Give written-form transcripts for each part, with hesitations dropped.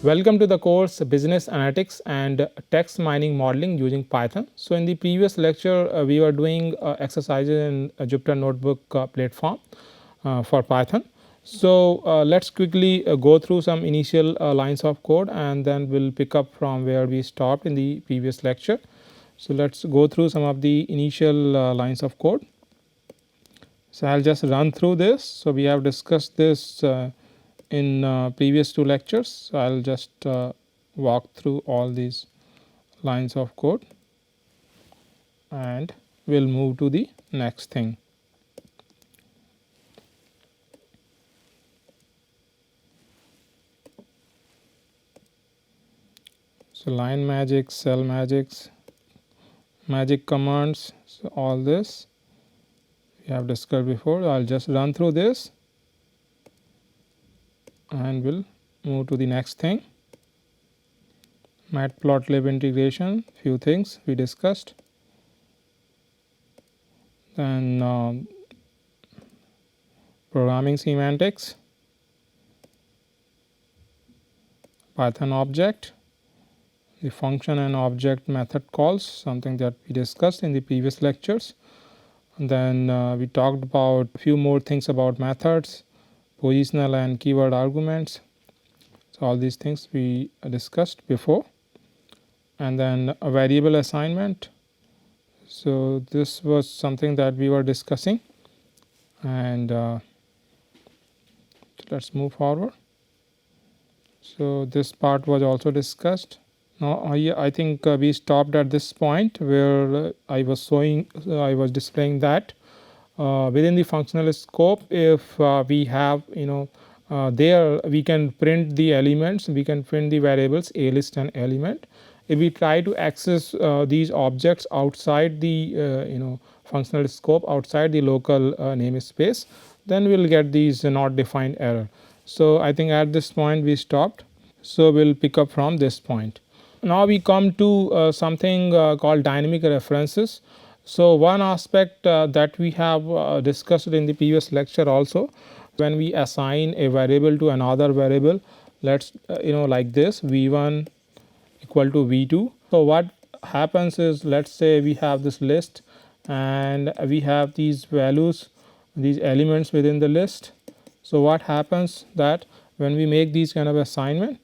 Welcome to the course Business Analytics and Text Mining Modeling using Python. So, in the previous lecture we were doing exercises in a Jupyter Notebook platform for Python. So, let us quickly go through some initial lines of code and then we will pick up from where we stopped in the previous lecture. So, let us go through some of the initial lines of code. So, I will just run through this. So, we have discussed this in previous two lectures. So, I will just walk through all these lines of code and we will move to the next thing. So, line magic, cell magics, magic commands, so all this we have discussed before. I will just run through this and we will move to the next thing. Matplotlib integration, few things we discussed. Then programming semantics, Python object, the function and object method calls, something that we discussed in the previous lectures. And then we talked about a few more things about methods, positional and keyword arguments. So, all these things we discussed before. And then a variable assignment. So, this was something that we were discussing and let us move forward. So, this part was also discussed. Now, I think we stopped at this point where I was displaying that within the functional scope, if we have there we can print the elements, we can print the variables a list and element. If we try to access these objects outside the functional scope, outside the local namespace, then we will get these not defined error. So, I think at this point we stopped. So, we will pick up from this point. Now, we come to something called dynamic references. So, one aspect that we have discussed in the previous lecture also, when we assign a variable to another variable, let us like this v1 equal to v2. So, what happens is, let us say we have this list and we have these values, these elements within the list. So, what happens that when we make these kind of assignment,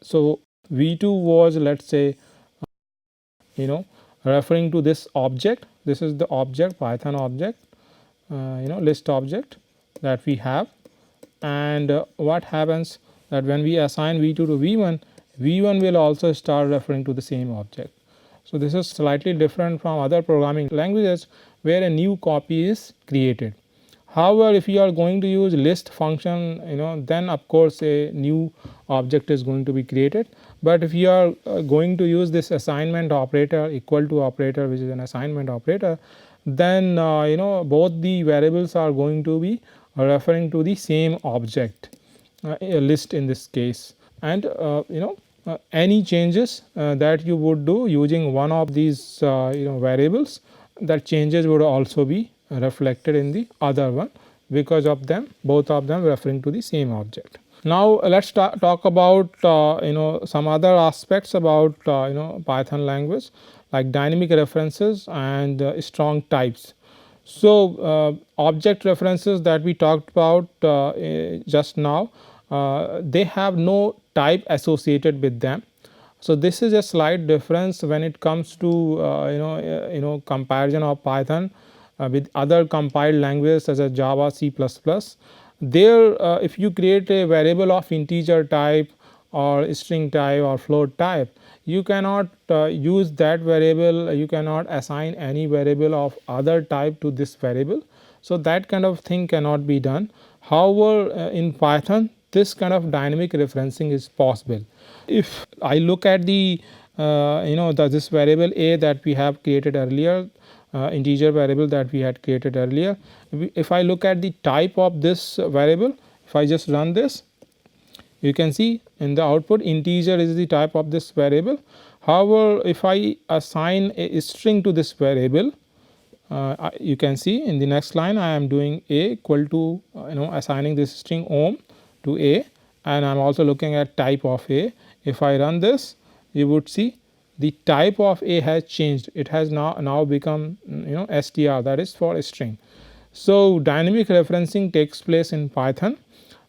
so v2 was, let us say referring to this object, this is the object, Python object, list object that we have. And what happens that when we assign v2 to v1, v1 will also start referring to the same object. So, this is slightly different from other programming languages where a new copy is created. However, if you are going to use list function, then of course a new object is going to be created. But if you are going to use this assignment operator, equal to operator, which is an assignment operator, then both the variables are going to be referring to the same object, a list in this case. And any changes that you would do using one of these variables, that changes would also be reflected in the other one, because of them, both of them referring to the same object. Now, let us talk about some other aspects about Python language, like dynamic references and strong types. So, object references that we talked about just now, they have no type associated with them. So, this is a slight difference when it comes to comparison of Python with other compiled languages such as Java, C++. There if you create a variable of integer type or string type or float type, you cannot use that variable, you cannot assign any variable of other type to this variable. So, that kind of thing cannot be done. However, in Python this kind of dynamic referencing is possible. If I look at the this variable a that we have created earlier, integer variable that we had created earlier, if I look at the type of this variable, if I just run this, you can see in the output integer is the type of this variable. However, if I assign a string to this variable, you can see in the next line I am doing a equal to assigning this string om to a, and I am also looking at type of a If I run this, you would see the type of A has changed. It has now become str, that is for a string. So dynamic referencing takes place in Python.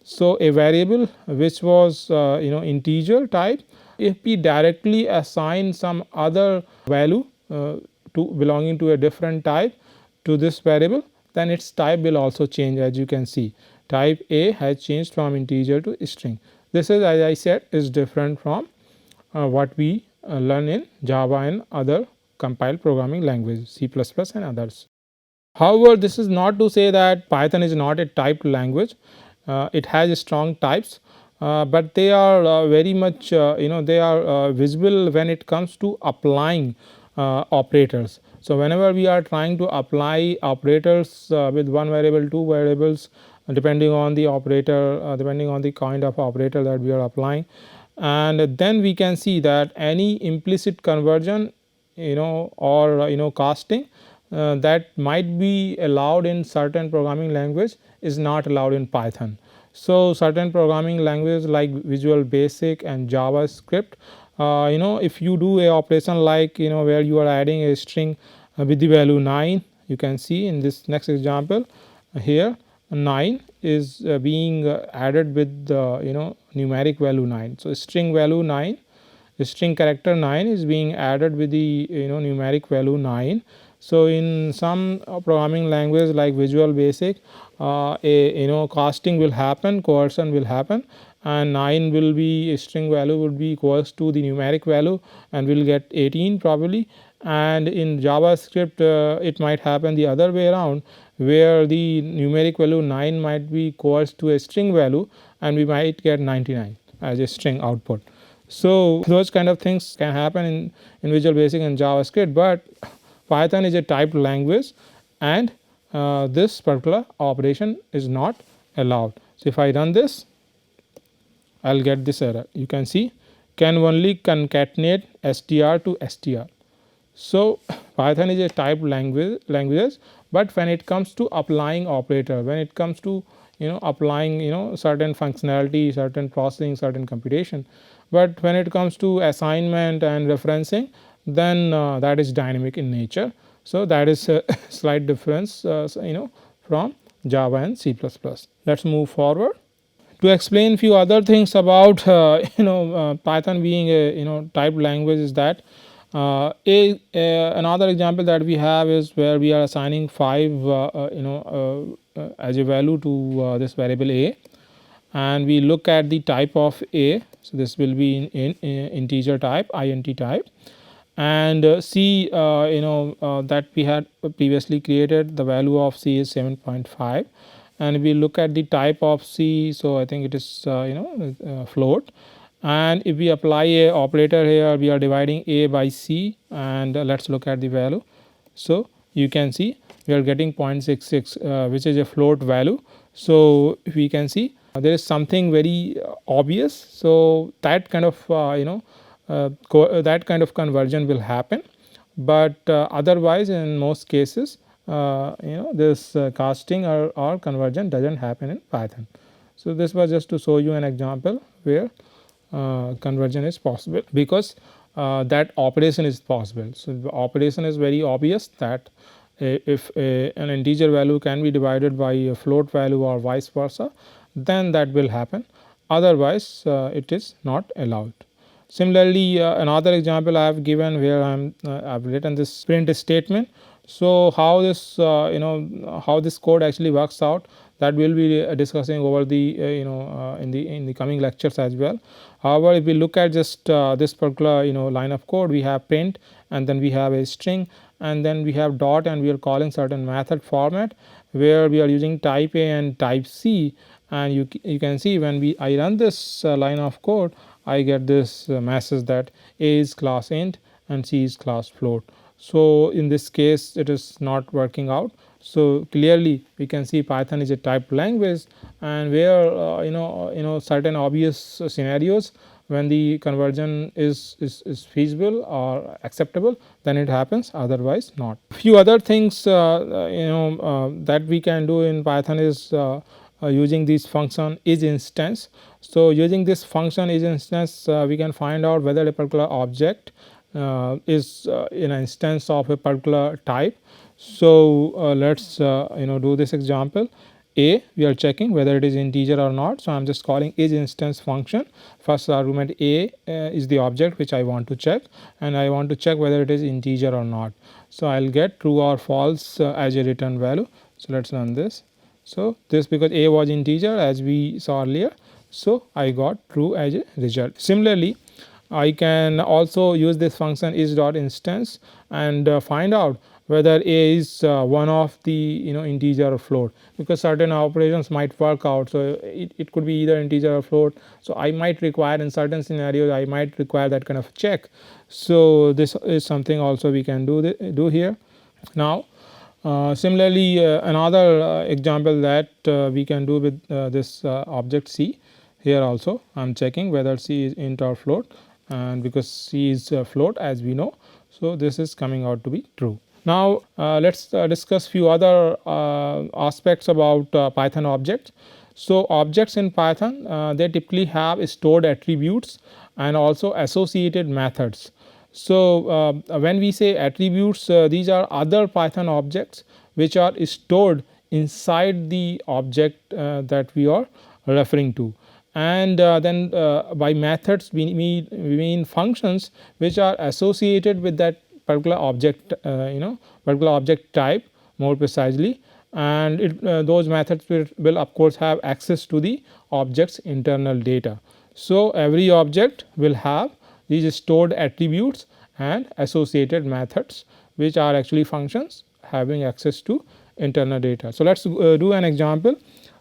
So a variable which was integer type, if we directly assign some other value to belonging to a different type to this variable, then its type will also change. As you can see, type A has changed from integer to string. This is, as I said, is different from what we learn in Java and other compiled programming languages, C++ and others. However, this is not to say that Python is not a typed language. It has strong types, but they are very much they are visible when it comes to applying operators. So whenever we are trying to apply operators with one variable, two variables, depending on the operator, depending on the kind of operator that we are applying, and then we can see that any implicit conversion or casting that might be allowed in certain programming language is not allowed in Python. So certain programming languages like Visual Basic and JavaScript, if you do a operation like where you are adding a string with the value 9, you can see in this next example here 9 is being added with the numeric value 9. So string value 9, the string character 9 is being added with the numeric value 9. So in some programming language like Visual Basic, a casting will happen, coercion will happen, and 9 will be, a string value would be coerced to the numeric value and will get 18 probably. And in JavaScript it might happen the other way around, where the numeric value 9 might be coerced to a string value and we might get 99 as a string output. So those kind of things can happen in Visual Basic and JavaScript, but Python is a typed language and this particular operation is not allowed. So if I run this, I will get this error. You can see can only concatenate str to str. So Python is a typed language, but when it comes to applying operator, when it comes to applying certain functionality, certain processing, certain computation, but when it comes to assignment and referencing, then that is dynamic in nature. So that is a slight difference from Java and C++. Let's move forward to explain few other things about Python being a typed language. Is that another example that we have is where we are assigning 5 as a value to this variable A, and we look at the type of A. So this will be in integer type, int type, and C that we had previously created, the value of C is 7.5, and we look at the type of C. So I think it is float, and if we apply a operator here, we are dividing A by C, and let's look at the value. So you can see we are getting 0.66 which is a float value. So we can see there is something very obvious. So that kind of that kind of conversion will happen, but otherwise in most cases this casting or conversion does not happen in Python. So this was just to show you an example where conversion is possible, because that operation is possible. So the operation is very obvious that if an integer value can be divided by a float value or vice versa, then that will happen, otherwise it is not allowed. Similarly, another example I have given where I have written this print statement. So how this how this code actually works out, that we will be discussing over the in the coming lectures as well. However, if we look at just this particular line of code, we have print, and then we have a string, and then we have dot, and we are calling certain method format where we are using type A and type C, and you can see when I run this line of code, I get this message that A is class int and C is class float. So in this case it is not working out. So clearly we can see Python is a typed language, and where certain obvious scenarios when the conversion is feasible or acceptable, then it happens, otherwise not. Few other things that we can do in Python is using this function is instance. So using this function is instance, we can find out whether a particular object is an instance of a particular type. So let us do this example. A, we are checking whether it is integer or not. So I am just calling is instance function. First argument A is the object which I want to check, and I want to check whether it is integer or not. So I will get true or false as a return value. So let us run this. So this, because A was integer as we saw earlier, so I got true as a result. Similarly, I can also use this function is dot instance and find out whether A is one of the integer or float, because certain operations might work out. So it could be either integer or float. So I might require, in certain scenarios I might require that kind of check. So this is something also we can do here. Now similarly, another example that we can do with this object C. Here also I am checking whether C is int or float, and because C is float as we know, so this is coming out to be true. Now let us discuss few other aspects about Python objects. So objects in Python they typically have stored attributes and also associated methods. So when we say attributes, these are other Python objects which are stored inside the object that we are referring to, and then by methods we mean functions which are associated with that particular object, particular object type more precisely, and those methods will of course have access to the object's internal data. So every object will have these stored attributes and associated methods which are actually functions having access to internal data. So let us do an example.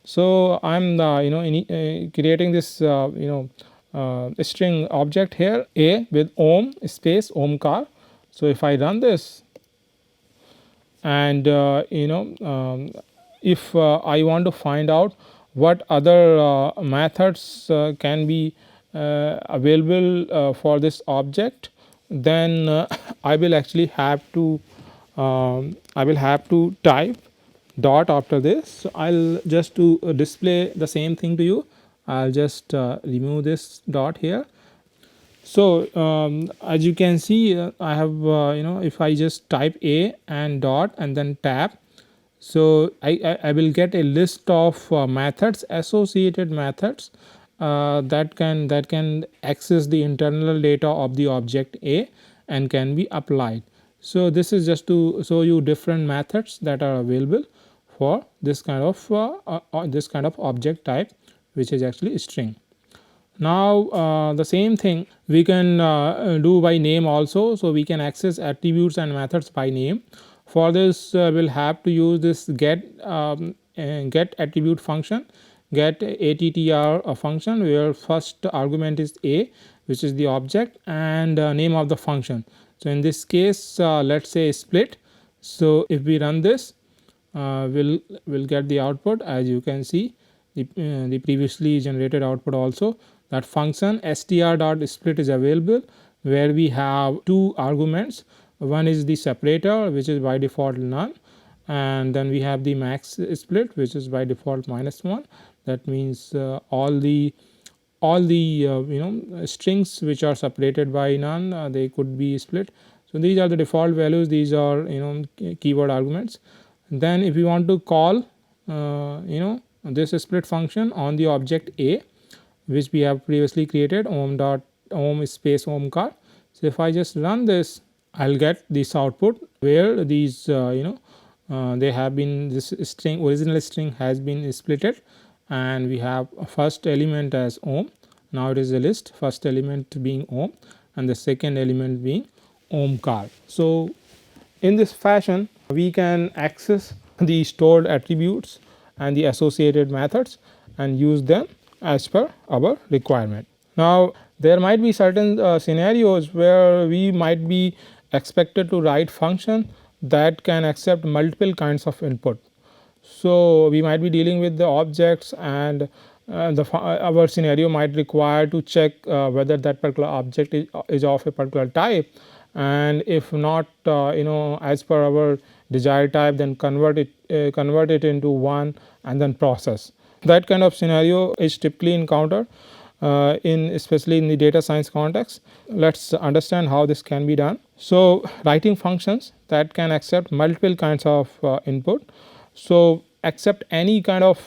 So I am creating this string object here A with om space omkar. So if I run this, and if I want to find out what other methods can be available for this object, then I will actually have to type dot after this. So I will just to display the same thing to you, I will just remove this dot here. So as you can see, I have if I just type A and dot and then tab, so I will get a list of methods, associated methods that can access the internal data of the object A and can be applied. So this is just to show you different methods that are available for this kind of object type, which is actually string. Now the same thing we can do by name also. So we can access attributes and methods by name. For this we will have to use this get attribute function, get attr function, where first argument is A, which is the object, and name of the function. So in this case let us say split. So if we run this, we'll get the output. As you can see, the previously generated output also, that function str.split is available, where we have two arguments. One is the separator, which is by default none, and then we have the max split, which is by default -1. That means all the strings which are separated by none, they could be split. So these are the default values, these are keyword arguments. Then if we want to call this split function on the object A, which we have previously created, om space omkar. So if I just run this, I will get this output where these they have been, this string, original string has been splitted, and we have first element as om. Now it is a list, first element being om and the second element being omkar. So in this fashion we can access the stored attributes and the associated methods and use them as per our requirement. Now there might be certain scenarios where we might be expected to write function that can accept multiple kinds of input. So we might be dealing with the objects, and our scenario might require to check whether that particular object is of a particular type, and if not as per our desired type, then convert it into one and then process. That kind of scenario is typically encountered in especially in the data science context. Let's understand how this can be done. So, writing functions that can accept multiple kinds of input. So, accept any kind of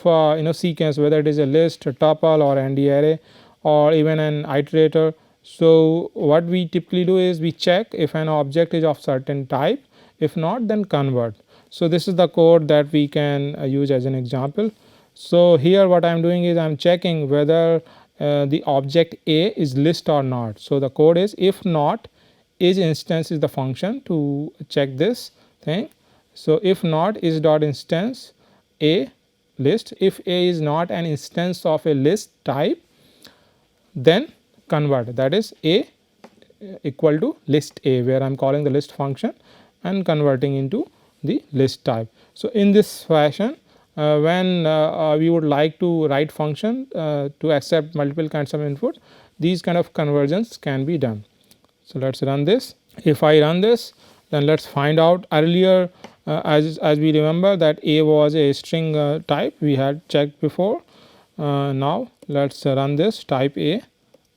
sequence, whether it is a list, a tuple, or ND array, or even an iterator. So, what we typically do is we check if an object is of certain type. If not, then convert. So, this is the code that we can use as an example. So, here what I am doing is I am checking whether the object A is list or not. So, the code is if not, is instance is the function to check this thing. So, if not is dot instance A list. If A is not an instance of a list type, then convert, that is A equal to list A, where I am calling the list function and converting into the list type. So, in this fashion, when we would like to write function to accept multiple kinds of input, these kind of conversions can be done. So, let us run this. If I run this, then let us find out. Earlier as we remember that A was a string type we had checked before. Now, let us run this type A,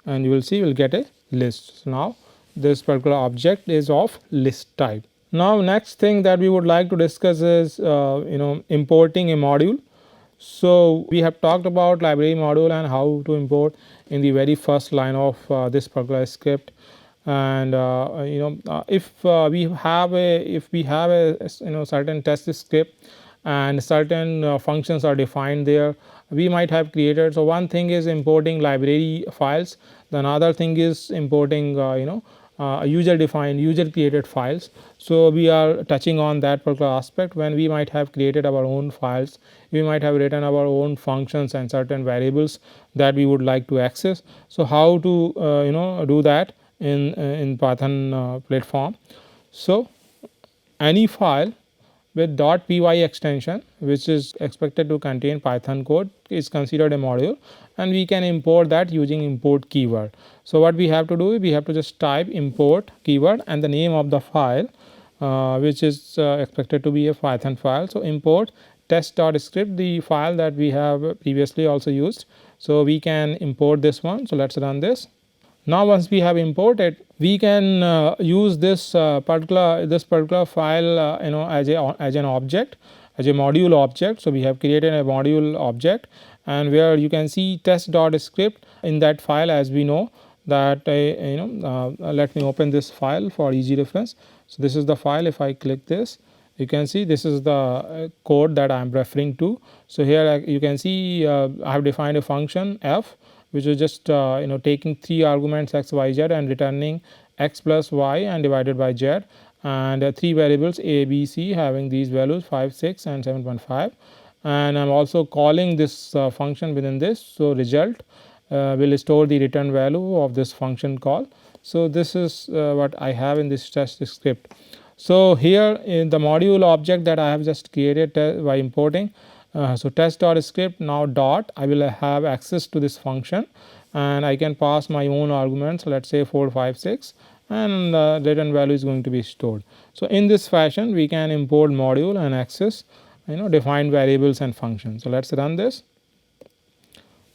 and you will see we will get a list. So, now this particular object is of list type. Now, next thing that we would like to discuss is importing a module. So, we have talked about library module and how to import in the very first line of this particular script. And if we have a certain test script and certain functions are defined there, we might have created. So, one thing is importing library files, the another thing is importing user defined user created files. So, we are touching on that particular aspect when we might have created our own files, we might have written our own functions and certain variables that we would like to access. So, how to do that in Python platform. So, any file with .py extension which is expected to contain Python code is considered a module, and we can import that using import keyword. So, what we have to do, we have to just type import keyword and the name of the file which is expected to be a Python file. So, import test.script, the file that we have previously also used. So, we can import this one. So, let us run this. Now, once we have imported, we can use this particular file as an object, as a module object. So, we have created a module object, and where you can see test.script in that file, as we know that let me open this file for easy reference. So, this is the file. If I click this, you can see this is the code that I am referring to. So, here you can see I have defined a function f, which is just taking 3 arguments x, y, z and returning x plus y and divided by z, and 3 variables a, b, c having these values 5, 6 and 7.5, and I am also calling this function within this. So, result will store the return value of this function call. So, this is what I have in this test script. So, here in the module object that I have just created by importing. So, test.script now dot, I will have access to this function and I can pass my own arguments, let us say 4, 5, 6, and the return value is going to be stored. So, in this fashion we can import module and access defined variables and functions. So, let us run this,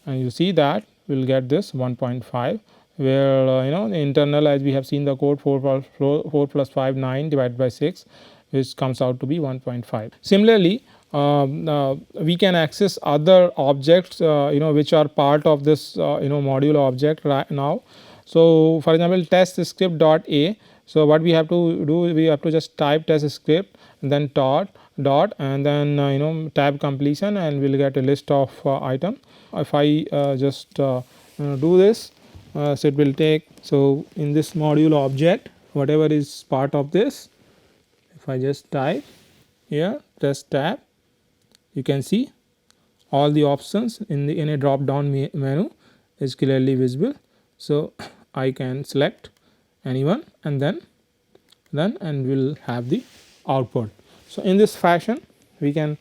and you see that we will get this 1.5, where the internal, as we have seen the code 4 plus 5 9 divided by 6, which comes out to be 1.5. Similarly, we can access other objects which are part of this module object right now. So, for example, test script dot a. So, what we have to do, we have to just type test script and then dot and then tab completion, and we will get a list of item. If I just do this, so it will take. So, in this module object, whatever is part of this, if I just type here test tab, you can see all the options in a drop down menu is clearly visible. So, I can select anyone and then run, and we will have the output. So, in this fashion we can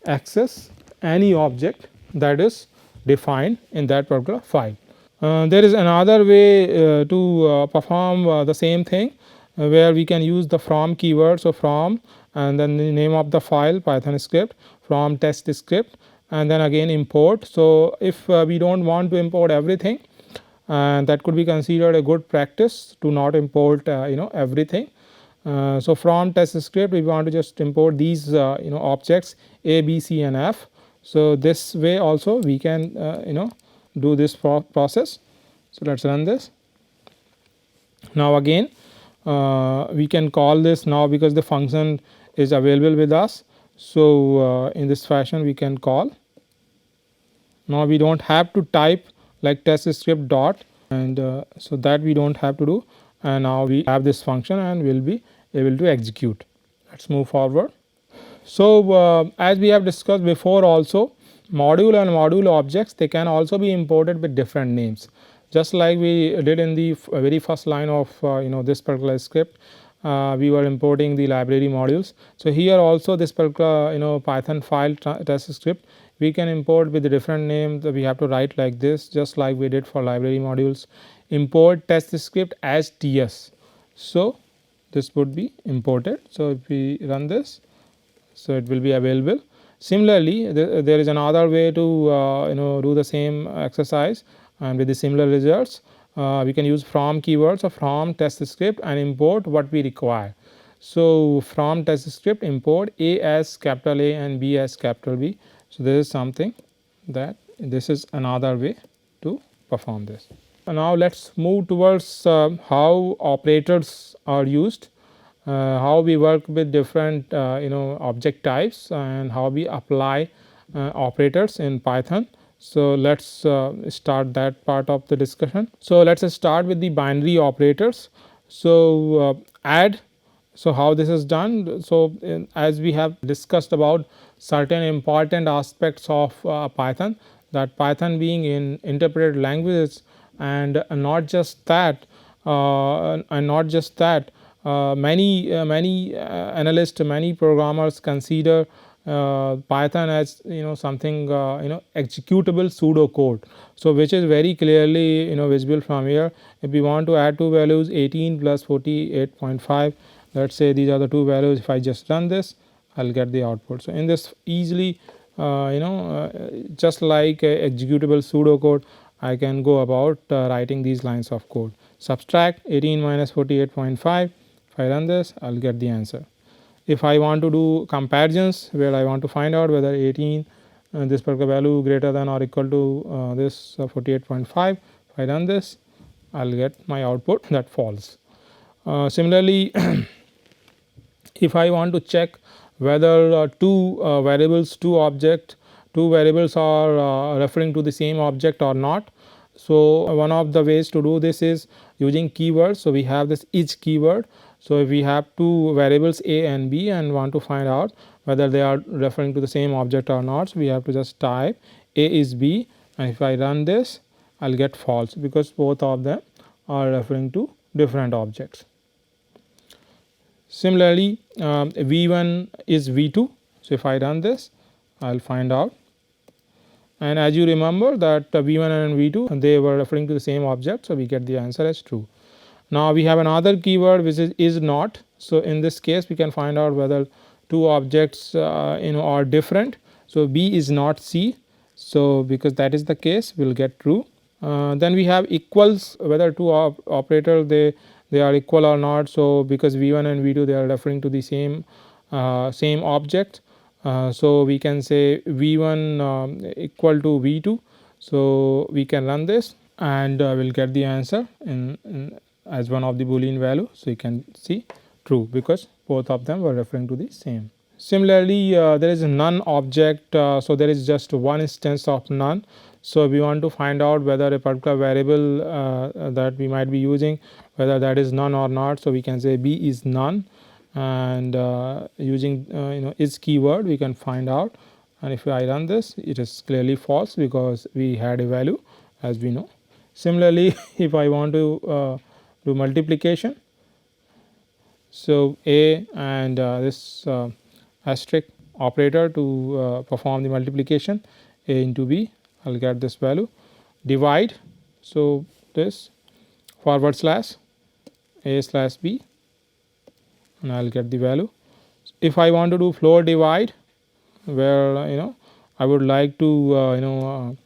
access any object that is defined in that particular file. There is another way to perform the same thing, where we can use the from keyword. So, from and then the name of the file Python script, from test script, and then again import. So if we don't want to import everything, and that could be considered a good practice to not import everything. So from test script we want to just import these objects a, b, c and f. So this way also we can do this process. So let us run this. Now again we can call this now because the function is available with us. So in this fashion we can call. Now we do not have to type like test script dot, and so that we do not have to do, and now we have this function and we will be able to execute. Let us move forward. So as we have discussed before also, module and module objects, they can also be imported with different names, just like we did in the very first line of this particular script. We were importing the library modules. So here also this particular Python file test script we can import with a different name. That we have to write like this, just like we did for library modules. Import test script as TS. So this would be imported. So if we run this, so it will be available. Similarly, there is another way to do the same exercise and with the similar results. We can use from keywords or from test script and import what we require. So from test script import a as capital A and b as capital B. So this is something that this is another way to perform this. And now let us move towards how operators are used. How we work with different object types and how we apply operators in Python. So let us start that part of the discussion. So let us start with the binary operators. So add. So how this is done? So as we have discussed about certain important aspects of Python, that Python being in interpreted languages, and not just that, many analysts, many programmers consider Python as something executable pseudo code. So which is very clearly visible from here. If we want to add two values 18 plus 48.5, let us say these are the two values. If I just run this, I will get the output. So in this easily just like executable pseudo code, I can go about writing these lines of code. Subtract 18 minus 48.5. If I run this, I will get the answer. If I want to do comparisons where I want to find out whether 18 this particular value greater than or equal to this 48.5, if I run this, I will get my output that false. Similarly, if I want to check whether two variables, two variables are referring to the same object or not. So one of the ways to do this is using keywords. So we have this each keyword. So if we have two variables a and b and want to find out whether they are referring to the same object or not, so we have to just type a is b, and if I run this, I will get false because both of them are referring to different objects. Similarly, v1 is v2. So if I run this, I will find out. And as you remember that v1 and v2 they were referring to the same object, so we get the answer as true. Now we have another keyword which is not. So in this case we can find out whether two objects are different. So b is not c. So because that is the case, we will get true. Then we have equals, whether two operators they are equal or not. So because v1 and v2 they are referring to the same object. So we can say v1 equal to v2. So we can run this and we will get the answer in as one of the boolean value. So you can see true because both of them were referring to the same. Similarly, there is a none object. So there is just one instance of none. So we want to find out whether a particular variable that we might be using, whether that is none or not. So we can say b is none, and using is keyword we can find out. And if I run this, it is clearly false because we had a value, as we know. Similarly, if I want to do multiplication, so a and this asterisk operator to perform the multiplication, a into b, I will get this value. Divide, so this forward slash a slash b, and I will get the value. If I want to do floor divide, where I would like to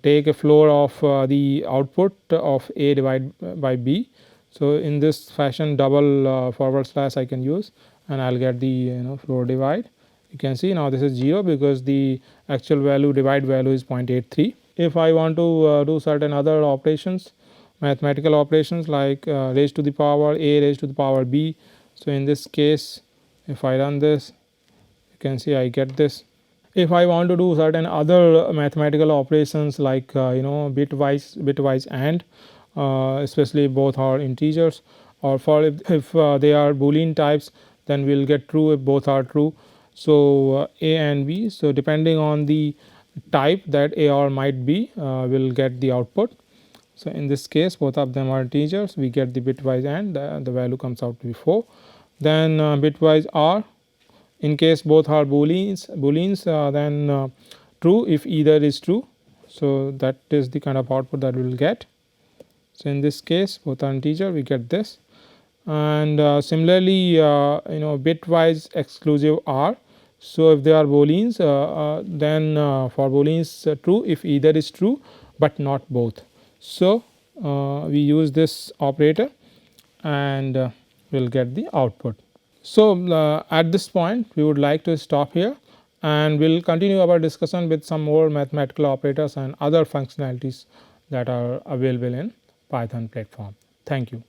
take a floor of the output of A divided by B. So, in this fashion double forward slash I can use, and I will get the floor divide. You can see now this is 0 because the actual value divide value is 0.83. If I want to do certain other operations, mathematical operations like raised to the power A raised to the power B. So, in this case if I run this, you can see I get this. If I want to do certain other mathematical operations like bitwise and especially both are integers, or for if they are boolean types, then we will get true if both are true. So, A and B. So, depending on the type that A or might be, will get the output. So, in this case both of them are integers, we get the bitwise and the value comes out to be 4. Then bitwise R, in case both are booleans, then true if either is true. So, that is the kind of output that we will get. So, in this case both are integer, we get this. And similarly bitwise exclusive R. So, if they are booleans, then for booleans true if either is true, but not both. So, we use this operator and we will get the output. So, at this point we would like to stop here, and we will continue our discussion with some more mathematical operators and other functionalities that are available in Python platform. Thank you.